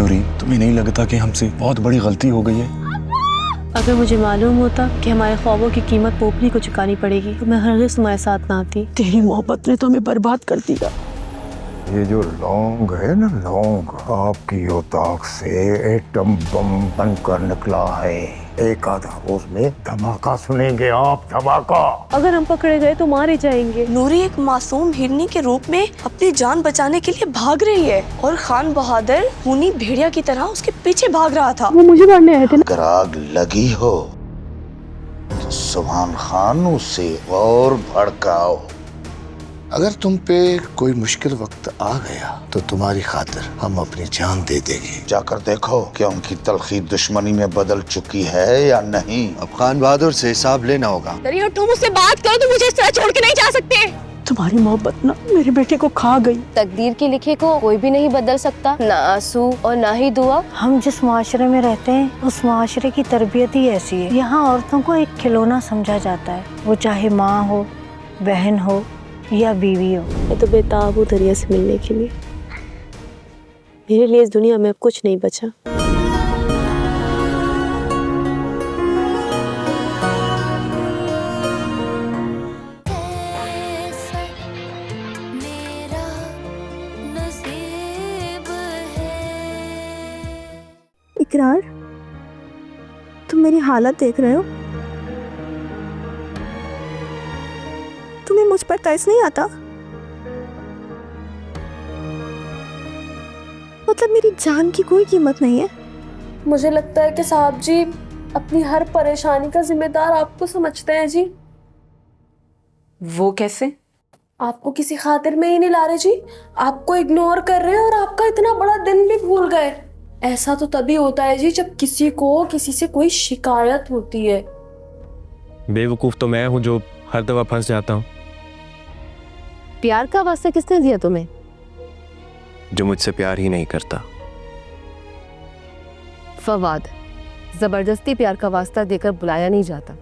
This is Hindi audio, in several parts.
नूरी, तुम्हें नहीं लगता कि हमसे बहुत बड़ी गलती हो गई है? अगर मुझे मालूम होता कि हमारे ख्वाबों की कीमत पोपली को चुकानी पड़ेगी तो मैं हरगिज़ तुम्हारे साथ ना आती। तेरी मोहब्बत ने तो हमें बर्बाद कर दिया। ये जो लौंग है ना, लौंग आपकी औताक से एटम बम बनकर निकला है। एक आधा रोज में धमाका सुनेंगे आप, धमाका। अगर हम पकड़े गए तो मारे जाएंगे। नूरी एक मासूम हिरनी के रूप में अपनी जान बचाने के लिए भाग रही है और खान बहादुर खूनी भेड़िया की तरह उसके पीछे भाग रहा था। वो मुझे मारने आए थे ना। अगर आग लगी हो तो सुभान खान उसे और भड़काओ। अगर तुम पे कोई मुश्किल वक्त आ गया तो तुम्हारी खातिर हम अपनी जान दे देंगे। जाकर देखो क्या उनकी तलखी दुश्मनी में बदल चुकी है या नहीं। अब खान बहादुर से हिसाब लेना होगा। तुम मुझसे बात करो तो मुझे इस तरह छोड़ के नहीं जा सकते। तुम्हारी मोहब्बत ना मेरे बेटे को खा गई। तकदीर के लिखे को कोई भी नहीं बदल सकता, ना आंसू और ना ही दुआ। हम जिस माशरे में रहते हैं उस माशरे की तरबियत ही ऐसी है। यहाँ औरतों को एक खिलौना समझा जाता है, वो चाहे माँ हो, बहन हो या बीवी हो। मैं तो बेताब हूँ दरिया से मिलने के लिए। मेरे लिए इस दुनिया में अब कुछ नहीं बचा। इकरार, तुम मेरी हालत देख रहे हो? तुम्हें मुझ पर तरस नहीं आता? मतलब मेरी जान की कोई कीमत नहीं है? मुझे लगता है कि साहब जी अपनी हर परेशानी का जिम्मेदार आपको समझते हैं जी। वो कैसे? आपको किसी खातिर में ही नहीं ला रहे जी, आपको इग्नोर कर रहे हैं और आपका इतना बड़ा दिन भी भूल गए। ऐसा तो तभी होता है जी जब किसी को किसी से कोई शिकायत होती है। बेवकूफ तो मैं हूँ जो हर दफा फंस जाता हूँ। प्यार का वास्ता किसने दिया तुम्हें? जो मुझसे प्यार ही नहीं करता। फवाद, जबरदस्ती प्यार का वास्ता देकर बुलाया नहीं जाता।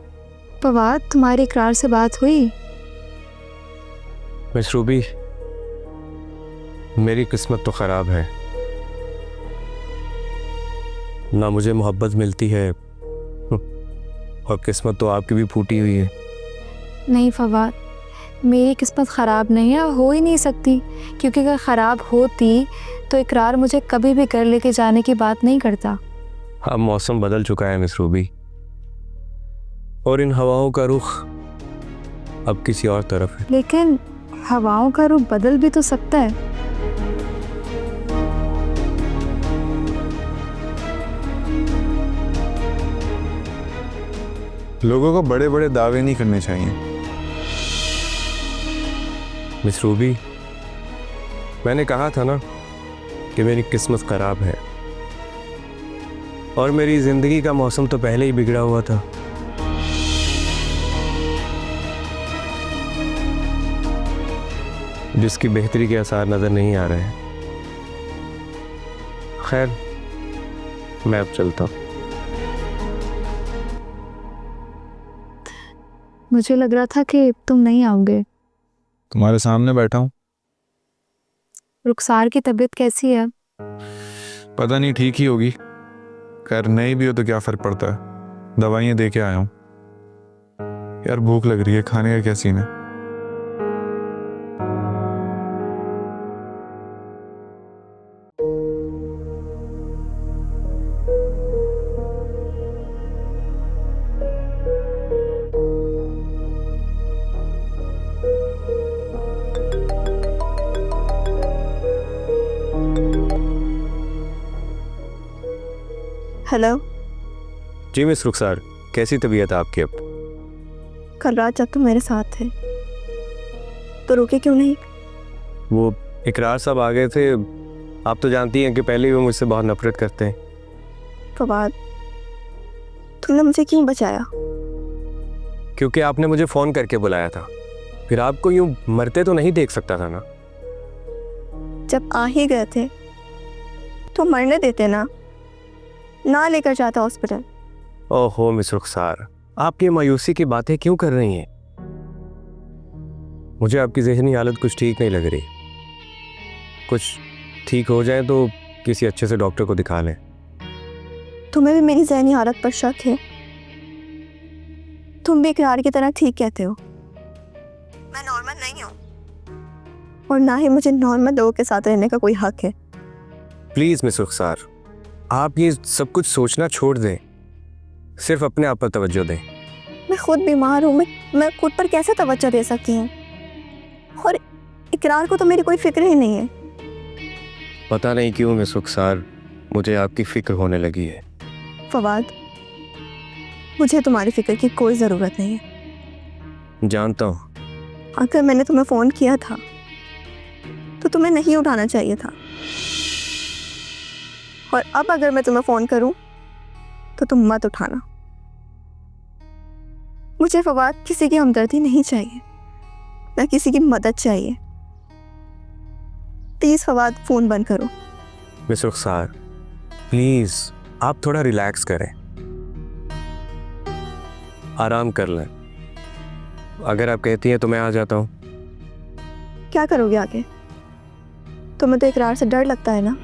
फवाद, तुम्हारे इकरार से बात हुई? मिस रूबी, मेरी किस्मत तो खराब है। ना मुझे मोहब्बत मिलती है और किस्मत तो आपकी भी फूटी हुई है। नहीं फवाद, मेरी किस्मत ख़राब नहीं है, हो ही नहीं सकती, क्योंकि अगर ख़राब होती तो इकरार मुझे कभी भी घर लेके जाने की बात नहीं करता। अब मौसम बदल चुका है मिस रूबी, और इन हवाओं का रुख अब किसी और तरफ है। लेकिन हवाओं का रुख बदल भी तो सकता है। लोगों को बड़े बड़े दावे नहीं करने चाहिए। मिस रूबी, मैंने कहा था ना कि मेरी किस्मत खराब है, और मेरी जिंदगी का मौसम तो पहले ही बिगड़ा हुआ था। जिसकी बेहतरी के आसार नजर नहीं आ रहे हैं। खैर, मैं अब चलता हूँ। मुझे लग रहा था कि तुम नहीं आओगे। तुम्हारे सामने बैठा हूँ। रुखसार की तबीयत कैसी है? पता नहीं, ठीक ही होगी। खैर, नहीं भी हो तो क्या फर्क पड़ता है, दवाइयाँ दे के आया हूँ। यार भूख लग रही है, खाने का क्या सीन है? हेलो। जी मिस रुखसार, कैसी तबीयत है आपकी अब? कल रात जब तुम मेरे साथ थे तो रुके क्यों नहीं? वो इकरार साहब आ गए थे। आप तो जानती हैं कि पहले ही वो मुझसे बहुत नफरत करते हैं। फवाद, तुमने मुझे क्यों बचाया? क्योंकि आपने मुझे फ़ोन करके बुलाया था। फिर आपको यूं मरते तो नहीं देख सकता था ना। जब आ ही गए थे तो मरने देते ना लेकर जाता हॉस्पिटल। ओहो मिस रुखसार, आप ये मायूसी की बातें क्यों कर रही हैं? मुझे आपकी ज़हनी हालत कुछ ठीक नहीं लग रही। कुछ ठीक हो जाए तो किसी अच्छे से डॉक्टर को दिखा लें। तुम्हें भी मेरी ज़हनी हालत पर शक है? तुम भी इकरार की तरह ठीक कहते हो। मैं नॉर्मल नहीं हूँ और ना ही मुझे नॉर्मल लोगों के साथ रहने का कोई हक है। प्लीज़ मिस रुखसार, आप ये सब कुछ सोचना छोड़ दें, सिर्फ अपने आप पर तवज्जो दें। मैं खुद बीमार हूँ, मैं खुद पर कैसे तवज्जो दे सकती हूँ? और इकरार को तो मेरी कोई फिक्र ही नहीं है। पता नहीं क्यों मिस रुखसार, मुझे आपकी फ़िक्र होने लगी है। फवाद, मुझे तुम्हारी फिक्र की कोई ज़रूरत नहीं है। जानता हूँ। अगर मैंने तुम्हें फ़ोन किया था तो तुम्हें नहीं उठाना चाहिए था, और अब अगर मैं तुम्हें फ़ोन करूं तो तुम मत उठाना। मुझे फवाद किसी की हमदर्दी नहीं चाहिए, ना किसी की मदद चाहिए। प्लीज़ फवाद, फ़ोन बंद करो। मिस रुखसार प्लीज़, आप थोड़ा रिलैक्स करें, आराम कर लें। अगर आप कहती हैं तो मैं आ जाता हूँ। क्या करोगे आगे? तुम्हें तो इकरार से डर लगता है ना?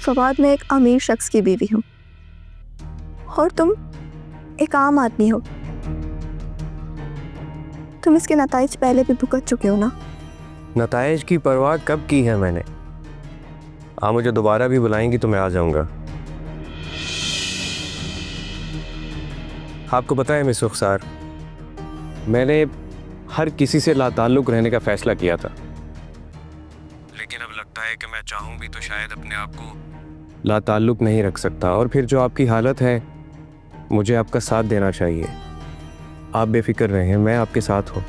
फवाद, मैं एक अमीर शख्स की बीवी हूँ और तुम एक आम आदमी हो। तुम इसके नताइज पहले भी भुगत चुके हो ना? नताइज की परवाह कब की है मैंने? आप मुझे दोबारा भी बुलाएंगी तो मैं आ जाऊंगा। आपको पता है मिस रुखसार, मैंने हर किसी से लाताल्लुक रहने का फैसला किया था, लेकिन अब लगता है कि मैं चाहूँ भी तो शायद अपने आप को लाताल्लुक नहीं रख सकता। और फिर जो आपकी हालत है, मुझे आपका साथ देना चाहिए। आप बेफिक्र रहें, मैं आपके साथ हूँ।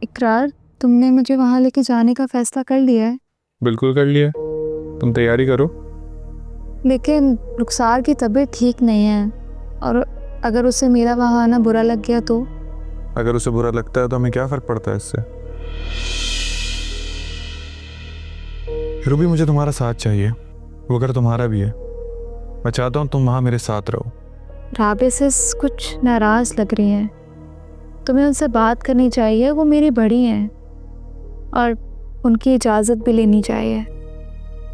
इकरार, तुमने मुझे वहाँ लेके जाने का फैसला कर लिया है? बिल्कुल कर लिया, तुम तैयारी करो। लेकिन रुखसार की तबीयत ठीक नहीं है, और अगर उसे मेरा वहाँ आना बुरा लग गया तो? अगर उसे बुरा लगता है तो हमें क्या फ़र्क पड़ता है इससे? रूबी, मुझे तुम्हारा साथ चाहिए, वो अगर तुम्हारा भी है। मैं चाहता हूँ तुम वहाँ मेरे साथ रहो। राबे से कुछ नाराज़ लग रही हैं। तुम्हें उनसे बात करनी चाहिए, वो मेरी बड़ी हैं और उनकी इजाज़त भी लेनी चाहिए।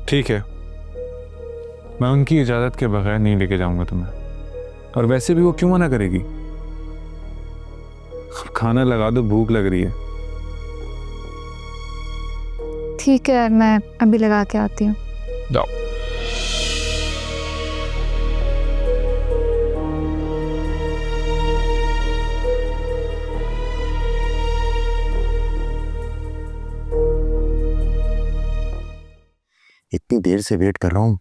ठीक है, मैं उनकी इजाज़त के बगैर नहीं लेके जाऊंगा तुम्हें, और वैसे भी वो क्यों मना करेगी? खाना लगा दो, भूख लग रही है। ठीक है, मैं अभी लगा के आती हूँ। जाओ। इतनी देर से वेट कर रहा हूँ,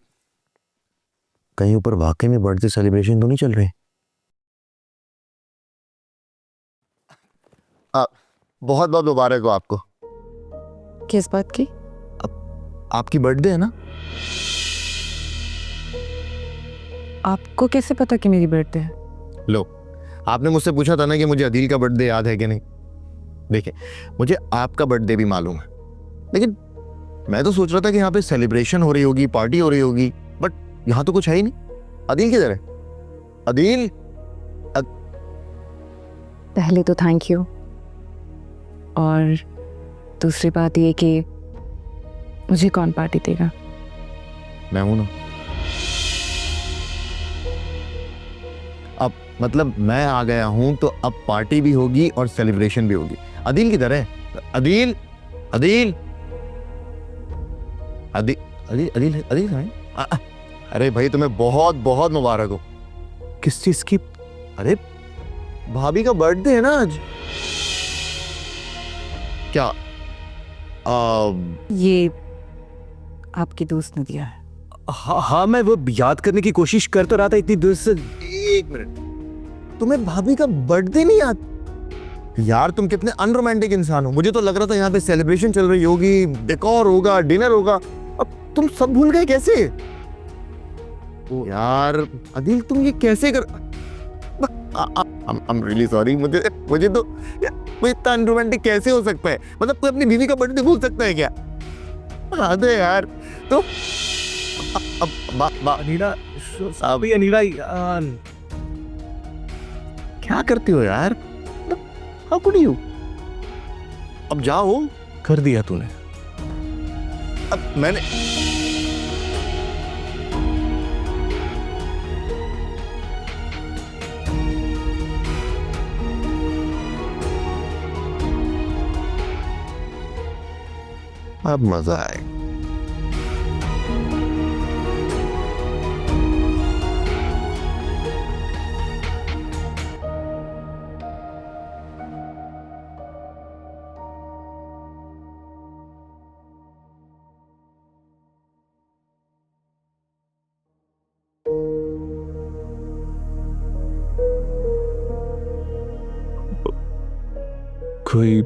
कहीं ऊपर वाकई में बर्थडे सेलिब्रेशन तो नहीं चल रहे? बहुत बहुत मुबारक हो आपको। किस बात की? आपकी बर्थडे है ना? आपको कैसे पता कि मेरी बर्थडे है? लो, आपने मुझसे पूछा था ना कि मुझे अदील का बर्थडे याद है कि नहीं। देखिए, मुझे आपका बर्थडे भी मालूम है, लेकिन मैं तो सोच रहा था कि यहाँ पे सेलिब्रेशन हो रही होगी, पार्टी हो रही होगी, बट यहाँ तो कुछ है ही नहीं। अदील किधर है? अदील? पहले तो थैंक यू, और दूसरी बात ये कि मुझे कौन पार्टी देगा? मैं हूं ना। अब मतलब मैं आ गया हूं तो अब पार्टी भी होगी और सेलिब्रेशन भी होगी। अदील किधर है? अदील, अदील, अदील, अदील, अदील, अदील है? अरे भाई, तुम्हें बहुत बहुत मुबारक हो। किस चीज की? अरे भाभी का बर्थडे है ना आज। क्या? ये आपकी दोस्त ने दिया है। हाँ, मैं वो याद करने की कोशिश कर तो रहा था इतनी देर से। एक मिनट, तुम्हें भाभी का बर्थडे नहीं याद? यार, तुम कितने अनरोमांटिक इंसान हो। मुझे तो लग रहा था यहाँ पे सेलिब्रेशन चल रही होगी, डेकोर होगा, डिनर होगा, अब तुम सब भूल गए कैसे? यार अदील, तुम ये कैसे कर? I'm really sorry, मुझे तो इतना अनरोमांटिक कैसे हो सकता है? मतलब कोई अपनी बीवी का बर्थडे भूल सकता है क्या? हद है यार। तो अनीला साबी, अनीला यार क्या करती हो यार? How could you? अब जाओ, कर दिया तूने। अब मैंने अब मजा आएगा। कोई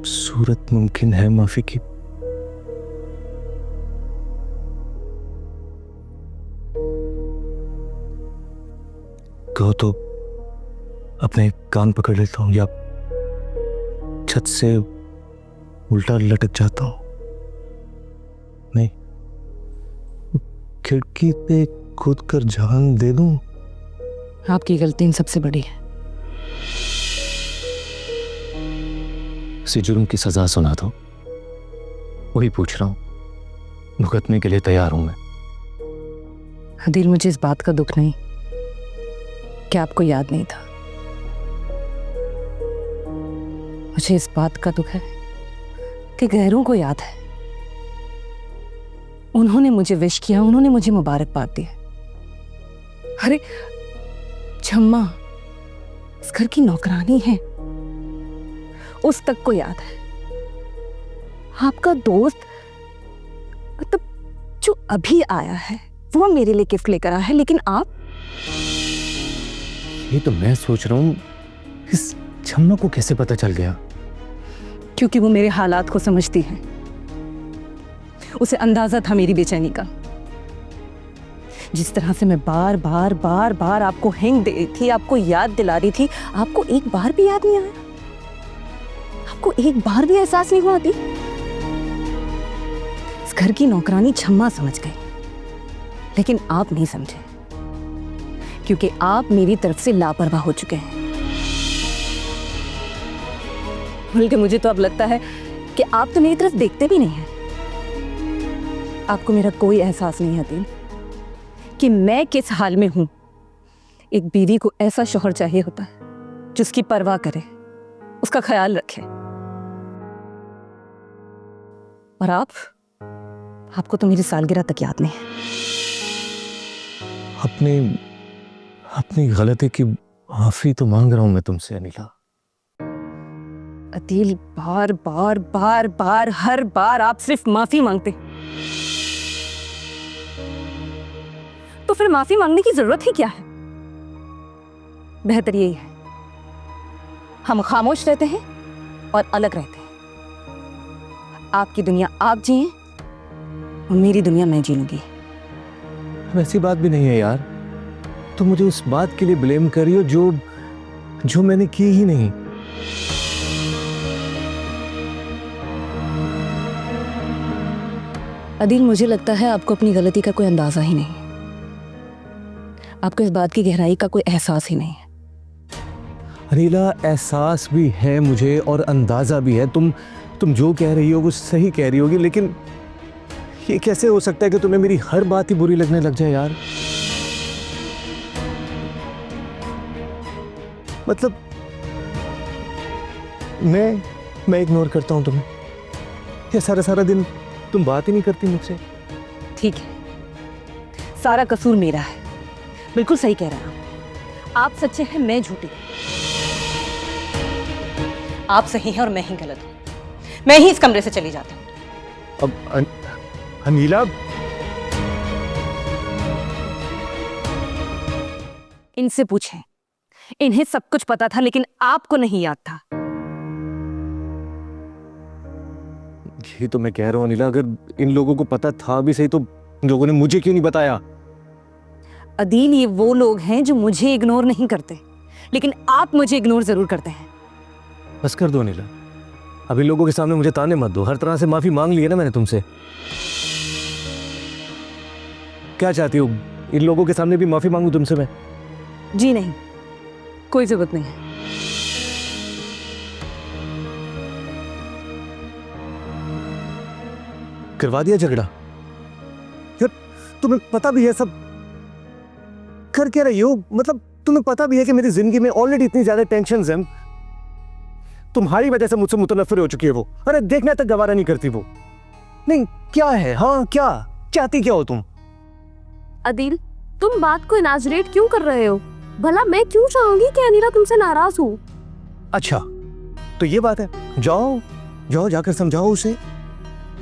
सूरत मुमकिन है माफी की? कहो तो अपने कान पकड़ लेता हूं या छत से उल्टा लटक जाता हूं। नहीं, खिड़की पे कूद कर जान दे दूं? आपकी गलती इन सबसे बड़ी है। इसी जुर्म की सजा सुना दो, वही पूछ रहा हूं। मुकदमे के लिए तैयार हूं मैं। अदील, मुझे इस बात का दुख नहीं कि आपको याद नहीं था। मुझे इस बात का दुख है कि गैरों को याद है। उन्होंने मुझे विश किया, उन्होंने मुझे मुबारकबाद दी। अरे छम्मा इस घर की नौकरानी है, उस तक को याद है। आपका दोस्त मतलब जो अभी आया है वो मेरे लिए गिफ्ट लेकर आया है, लेकिन आप? ये तो मैं सोच रहा हूं इस छम्मा को कैसे पता चल गया? क्योंकि वो मेरे हालात को समझती है। उसे अंदाजा था मेरी बेचैनी का। जिस तरह से मैं बार बार बार बार आपको हिंट दे रही थी, आपको याद दिला रही थी, आपको एक बार भी याद नहीं आया? आपको एक बार भी एहसास नहीं हुआ? इस घर की नौकरानी छम्मा समझ गई, लेकिन आप नहीं समझे, क्योंकि आप मेरी तरफ से लापरवाह हो चुके हैं। बल्कि मुझे तो अब लगता है कि आप तो मेरी तरफ देखते भी नहीं हैं। आपको मेरा कोई एहसास नहीं है अदील कि मैं किस हाल में हूं। एक बीवी को ऐसा शौहर चाहिए होता है जिसकी परवाह करे, उसका ख्याल रखे। और आपको तो मेरी सालगिरह तक याद नहीं है। अपनी गलती की माफी तो मांग रहा हूं मैं तुमसे अनिला। अदील, बार बार बार बार हर बार आप सिर्फ माफी मांगते, तो फिर माफी मांगने की जरूरत ही क्या है? बेहतर यही है हम खामोश रहते हैं और अलग रहते हैं। आपकी दुनिया आप जिए और मेरी दुनिया मैं जी लूंगी। वैसी बात भी नहीं है यार। तुम मुझे उस बात के लिए ब्लेम कर रही हो जो मैंने की ही नहीं। अदील, मुझे लगता है आपको अपनी गलती का कोई अंदाजा ही नहीं, आपको इस बात की गहराई का कोई एहसास ही नहीं है। अनिला, एहसास भी है मुझे और अंदाजा भी है। तुम जो कह रही हो वो सही कह रही होगी, लेकिन ये कैसे हो सकता है कि तुम्हें मेरी हर बात ही बुरी लगने लग जाए यार? मतलब मैं इग्नोर करता हूं तुम्हें, या सारा दिन तुम बात ही नहीं करती मुझसे? ठीक है, सारा कसूर मेरा है। बिल्कुल सही कह रहा हूं। आप सच्चे हैं, मैं झूठी। आप सही हैं और मैं ही गलत हूं। मैं ही इस कमरे से चली जाती हूं। अब अनिला, इनसे पूछें, इन्हें सब कुछ पता था, लेकिन आपको नहीं याद था। ये तो मैं कह रहा हूं अनिला, अगर इन लोगों को पता था भी सही तो इन लोगों ने मुझे क्यों नहीं बताया? अदील, ये वो लोग हैं जो मुझे इग्नोर नहीं करते, लेकिन आप मुझे इग्नोर जरूर करते हैं। बस कर दो अनिला, अभी लोगों के सामने मुझे ताने मत दो, हर तरह से माफी मांग ली है ना मैंने तुमसे। क्या चाहती हो, इन लोगों के सामने भी माफी मांगू तुमसे मैं? जी नहीं, कोई जरूरत नहीं है। करवा दिया झगड़ा? यार तुम्हें पता भी है सब कर क्या रही हो? मतलब तुम्हें पता भी है कि मेरी जिंदगी में ऑलरेडी इतनी ज्यादा टेंशन्स हैं। तुम्हारी वजह से मुझसे मुतनफिर हो चुकी है वो। अरे देखना तक गवारा नहीं करती वो। नहीं क्या है? हाँ क्या चाहती क्या हो तुम? अदील, तुम बात को इनाजरेट क्यों कर रहे हो? भला मैं क्यों चाहूंगी कि अनीला तुमसे नाराज हो? अच्छा तो ये बात है, जाओ जाओ जाकर समझाओ उसे,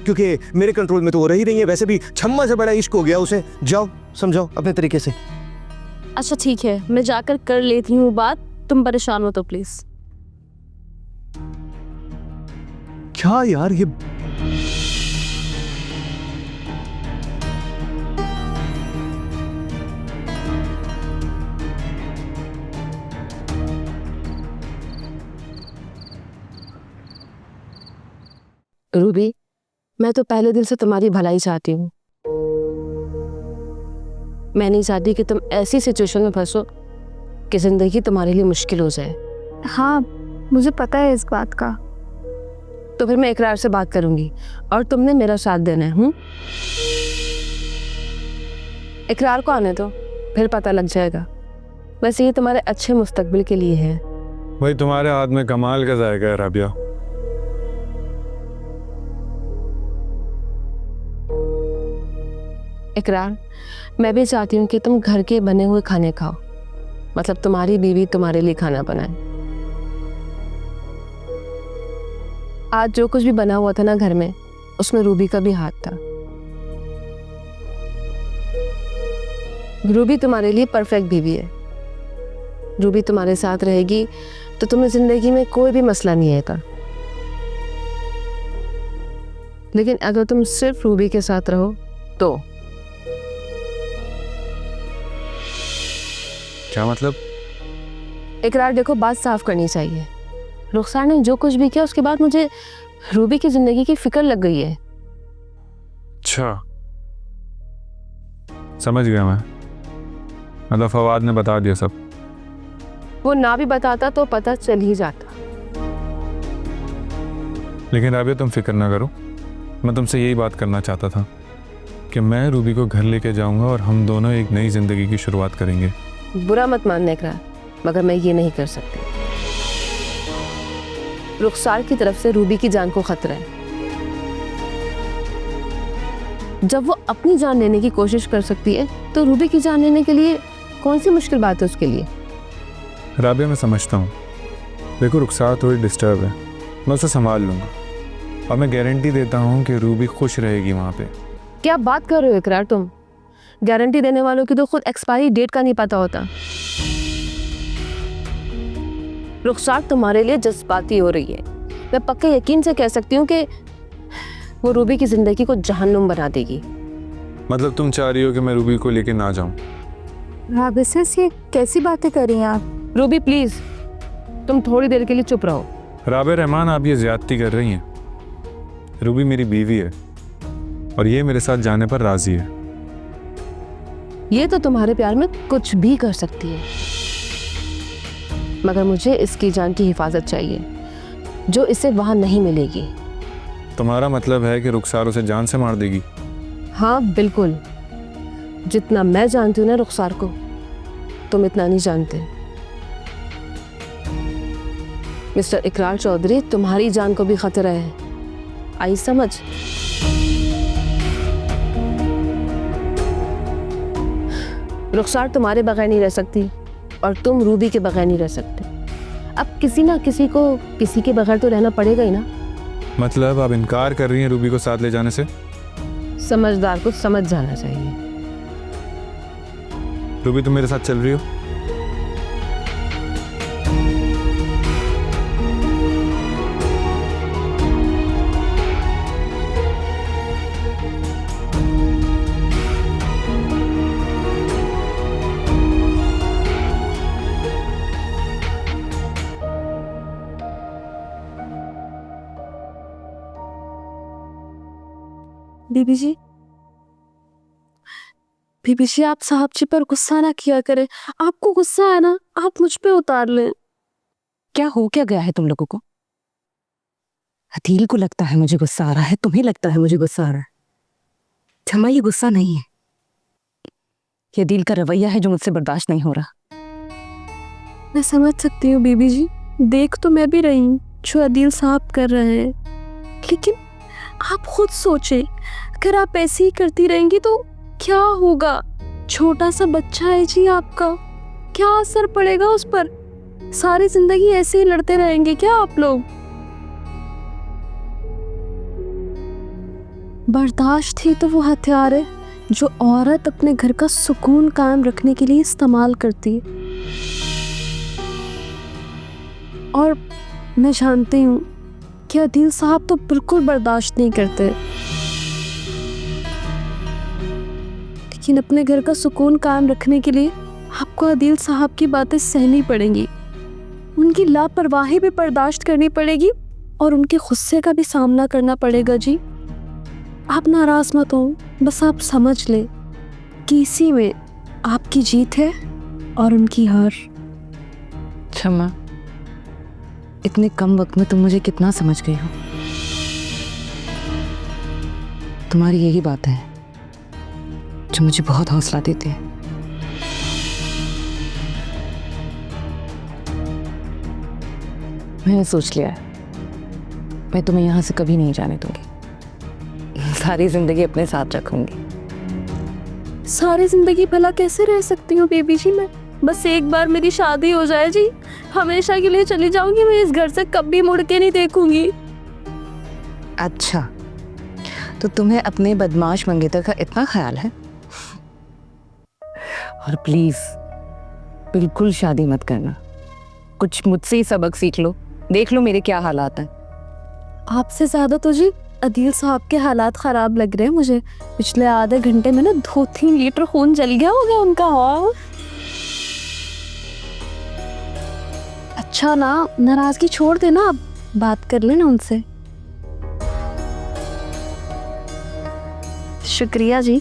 क्योंकि मेरे कंट्रोल में तो वो रही नहीं है। वैसे भी छम्मा से बड़ा इश्क हो गया उसे, जाओ समझाओ अपने तरीके से। अच्छा ठीक है, मैं जाकर कर लेती हूँ बात, तुम परेशान हो तो प्लीज। क्या यार ये रूबी, मैं तो पहले दिल से तुम्हारी भलाई चाहती हूँ। मैं नहीं चाहती कि तुम ऐसी सिचुएशन में फंसो कि जिंदगी तुम्हारे लिए मुश्किल हो जाए। हाँ, मुझे पता है इस बात का। तो फिर मैं इकरार से बात करूंगी और तुमने मेरा साथ देना है। इकरार को आने दो, फिर पता लग जाएगा। वैसे ये तुम्हारे अच्छे मुस्तकबिल के लिए है। भाई तुम्हारे हाथ में कमाल का जायका है राबिया। इकरार, मैं भी चाहती हूँ कि तुम घर के बने हुए खाने खाओ, मतलब तुम्हारी बीवी तुम्हारे लिए खाना बनाए। आज जो कुछ भी बना हुआ था ना घर में, उसमें रूबी का भी हाथ था। रूबी तुम्हारे लिए परफेक्ट बीवी है। रूबी तुम्हारे साथ रहेगी तो तुम्हें जिंदगी में कोई भी मसला नहीं आएगा। लेकिन अगर तुम सिर्फ रूबी के साथ रहो तो क्या मतलब? इकरार देखो, बात साफ करनी चाहिए। रुखसार ने जो कुछ भी किया उसके बाद मुझे रूबी की जिंदगी की फिक्र लग गई है। अच्छा समझ गया मैं, मतलब फवाद ने बता दिया सब। वो ना भी बताता तो पता चल ही जाता। लेकिन राबिया तुम फिक्र ना करो, मैं तुमसे यही बात करना चाहता था कि मैं रूबी को घर लेके जाऊंगा और हम दोनों एक नई जिंदगी की शुरुआत करेंगे। बुरा मत मानने इकरार, मगर मैं ये नहीं कर सकती। रुखसार की तरफ से रूबी की जान को खतरा है। जब वो अपनी जान लेने की कोशिश कर सकती है तो रूबी की जान लेने के लिए कौन सी मुश्किल बात है उसके लिए? राबिया मैं समझता हूँ, देखो रुखसार थोड़ी डिस्टर्ब है, मैं उसे संभाल लूँगा और मैं गारंटी देता हूँ कि रूबी खुश रहेगी वहाँ पे। क्या बात कर रहे हो इकरार तुम? गारंटी देने वालों की तो खुद एक्सपायरी डेट का नहीं पता होता। रुखसार तुम्हारे लिए जज्बाती हो रही है। मैं पक्के यकीन से कह सकती हूँ कि वो रूबी की जिंदगी को जहन्नुम बना देगी। मतलब तुम चाह रही हो कि मैं रूबी को लेके ना जाऊँ? राबिया, ये कैसी बातें कर रही हैं आप? रूबी प्लीज, तुम थोड़ी देर के लिए चुप रहो। राबिया रहमान, आप ये ज्यादती कर रही हैं। रूबी मेरी बीवी है और ये मेरे साथ जाने पर राजी है। ये तो तुम्हारे प्यार में कुछ भी कर सकती है, मगर मुझे इसकी जान की हिफाजत चाहिए जो इसे वहां नहीं मिलेगी। तुम्हारा मतलब है कि रुखसार उसे जान से मार देगी? हाँ बिल्कुल, जितना मैं जानती हूँ ना रुखसार को, तुम इतना नहीं जानते। मिस्टर इकरार चौधरी, तुम्हारी जान को भी खतरा है, आई समझ? रुखसार तुम्हारे बगैर नहीं रह सकती और तुम रूबी के बगैर नहीं रह सकते। अब किसी ना किसी को किसी के बगैर तो रहना पड़ेगा ही ना। मतलब आप इनकार कर रही हैं रूबी को साथ ले जाने से? समझदार को समझ जाना चाहिए। रूबी तुम मेरे साथ चल रही हो? बीबी जी, बीबी जी, आप साहब जी पर गुस्सा ना किया करें। आपको गुस्सा है ना, आप मुझ पे उतार लें। क्या हो क्या गया है तुम लोगों को? अदील को लगता है मुझे गुस्सा आ रहा है, तुम्हें लगता है मुझे गुस्सा आ रहा है। छम्मा, ये गुस्सा नहीं है, ये अदील का रवैया है जो मुझसे बर्दाश्त नहीं हो रहा। मैं समझ सकती हूँ बीबी जी, देख तो मैं भी रही हूँ जो अदील साहब कर रहे हैं, लेकिन आप खुद सोचे, अगर आप ऐसे ही करती रहेंगी तो क्या होगा? छोटा सा बच्चा है जी आपका, क्या असर पड़ेगा उस पर? सारी जिंदगी ऐसे ही लड़ते रहेंगे क्या आप लोग? बर्दाश्त ही तो वो हथियार है जो औरत अपने घर का सुकून कायम रखने के लिए इस्तेमाल करती है। और मैं जानती हूँ कि अदील साहब तो बिल्कुल बर्दाश्त नहीं करते, लेकिन अपने घर का सुकून कायम रखने के लिए आपको अदील साहब की बातें सहनी पड़ेंगी, उनकी लापरवाही भी बर्दाश्त करनी पड़ेगी और उनके गुस्से का भी सामना करना पड़ेगा जी। आप नाराज मत हो, बस आप समझ ले कि इसी में आपकी जीत है और उनकी हार। छम्मा, इतने कम वक्त में तुम मुझे कितना समझ गई हो। तुम्हारी यही बात है जो मुझे बहुत हौसला देती है। मैंने सोच लिया है, मैं तुम्हें यहाँ से कभी नहीं जाने दूंगी, सारी जिंदगी अपने साथ रखूंगी। सारी जिंदगी भला कैसे रह सकती हूँ बेबी जी मैं? बस एक बार मेरी शादी हो जाए जी, हमेशा के लिए चली जाऊंगी, मैं इस घर से कभी मुड़ के नहीं देखूंगी। अच्छा, तो तुम्हें अपने बदमाश मंगेतर का इतना ख्याल है? और प्लीज बिल्कुल शादी मत करना, कुछ मुझसे ही सबक सीख लो, देख लो मेरे क्या हालात हैं। आपसे ज्यादा तो जी अदील साहब के हालात खराब लग रहे हैं मुझे। पिछले आधे घंटे में ना 2-3 लीटर खून जल गया होगा उनका। हाँ, अच्छा ना, नाराजगी छोड़ देना, अब बात कर लेना उनसे। शुक्रिया जी।